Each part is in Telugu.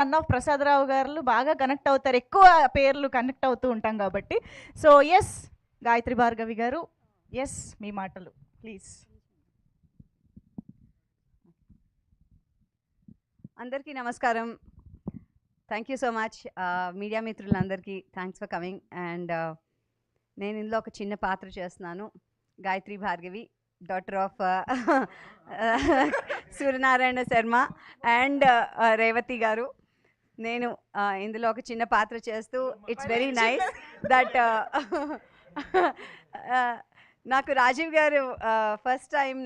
సన్ ఆఫ్ ప్రసాదరావు గారు బాగా కనెక్ట్ అవుతారు, ఎక్కువ పేర్లు కనెక్ట్ అవుతూ ఉంటాం కాబట్టి. సో ఎస్ గాయత్రి భార్గవి గారు, ఎస్ మీ మాటలు ప్లీజ్. అందరికీ నమస్కారం. Thank you so much media మిత్రులందరికీ, థ్యాంక్స్ ఫర్ కమింగ్. అండ్ నేను ఇందులో ఒక చిన్న పాత్ర చేస్తున్నాను, Gayatri Bhargavi, daughter of Suryanarayana Sharma and Revathi గారు. నేను ఇందులో ఒక చిన్న పాత్ర చేస్తూ ఇట్స్ వెరీ నైస్ దట్ నాకు రాజీవ్ గారు ఫస్ట్ టైం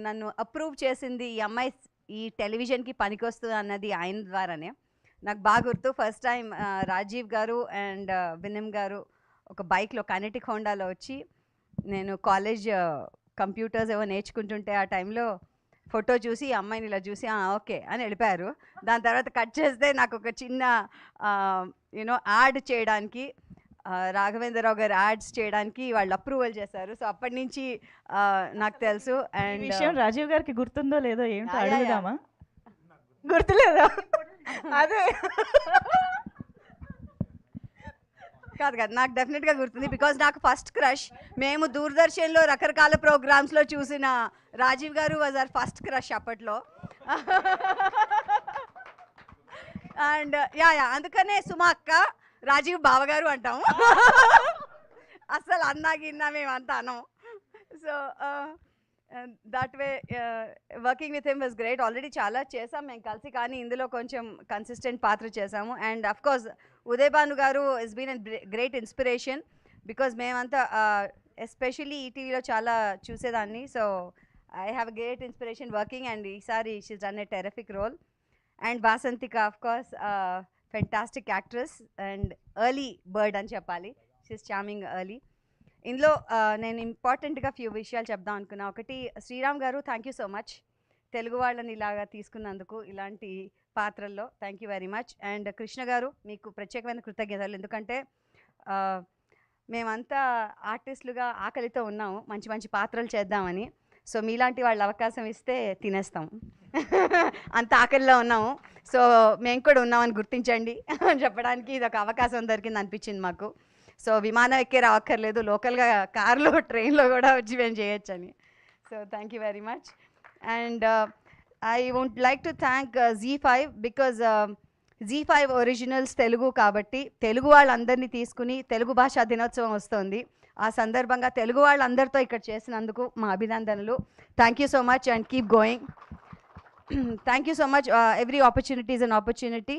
నన్ను అప్రూవ్ చేసింది, ఈ అమ్మాయి ఈ టెలివిజన్కి పనికొస్తుంది అన్నది ఆయన ద్వారానే. నాకు బాగా గుర్తు, ఫస్ట్ టైం రాజీవ్ గారు అండ్ వినమ్ గారు ఒక బైక్లో కైనెటిక్ హోండాలో వచ్చి, నేను కాలేజ్ కంప్యూటర్స్ ఏవో నేర్చుకుంటుంటే ఆ టైంలో ఫోటో చూసి ఈ అమ్మాయిని ఇలా చూసి ఓకే అని వెళ్ళిపోయారు. దాని తర్వాత కట్ చేస్తే నాకు ఒక చిన్న యాడ్ చేయడానికి, రాఘవేంద్రరావు గారు యాడ్స్ చేయడానికి వాళ్ళు అప్రూవల్ చేశారు. సో అప్పటి నుంచి నాకు తెలుసు. అండ్ విషయం రాజీవ్ గారికి గుర్తుందో లేదో ఏంటో అడుగుదామా? గుర్తులేదా? అదే కాదు కాదు, నాకు డెఫినెట్గా గుర్తుంది. బికాజ్ నాకు ఫస్ట్ క్రష్, మేము దూరదర్శన్లో రకరకాల ప్రోగ్రామ్స్లో చూసిన రాజీవ్ గారు వాజ్ అవర్ ఫస్ట్ క్రష్ అప్పట్లో. అండ్ అందుకనే సుమా అక్క, రాజీవ్ బావగారు అంటాము. అసలు అన్నా గిన్నా మేమంతా అనం. So that way working with him was great. Already చాలా చేసాం మేము కలిసి, కానీ ఇందులో కొంచెం కన్సిస్టెంట్ పాత్ర చేసాము. And of course Uday Bhanu గారు is been a great inspiration, because మేమంతా ఎస్పెషల్లీ ఈటీవీలో చాలా చూసేదాన్ని. So I have a great inspiration working, and ఈసారి she's done a terrific role. And Vasanthika of course fantastic actress and early bird అని చెప్పాలి, షీస్ చార్మింగ్ ఎర్లీ. ఇందులో నేను ఇంపార్టెంట్గా ఫ్యూ విషయాలు చెప్దాం అనుకున్నా. ఒకటి, శ్రీరామ్ గారు thank you so much, Telugu వాళ్ళని ఇలాగా తీసుకున్నందుకు ఇలాంటి పాత్రల్లో thank you very much. And Krishna గారు, మీకు ప్రత్యేకమైన కృతజ్ఞతలు, ఎందుకంటే మేమంతా ఆర్టిస్టులుగా ఆకలితో ఉన్నాము మంచి మంచి పాత్రలు చేద్దామని. సో మీలాంటి వాళ్ళు అవకాశం ఇస్తే తినేస్తాం, అంత ఆకలిలో ఉన్నాము. సో మేము కూడా ఉన్నామని గుర్తించండి అని చెప్పడానికి ఇది ఒక అవకాశం దొరికింది అనిపించింది మాకు. సో విమానం ఎక్కే రావక్కర్లేదు, లోకల్గా కార్లో ట్రైన్లో కూడా వచ్చి మేము చేయొచ్చని. So thank you very much. And I would like to thank ZEE5, because ZEE5 originals Telugu కాబట్టి తెలుగు వాళ్ళందరినీ తీసుకుని తెలుగు భాషా దినోత్సవం వస్తుంది. ఆ సందర్భంగా తెలుగు వాళ్ళందరితో ఇక్కడ చేసినందుకు మా అభినందనలు. Thank you so much and keep going. Thank you so much. Every opportunity is an opportunity.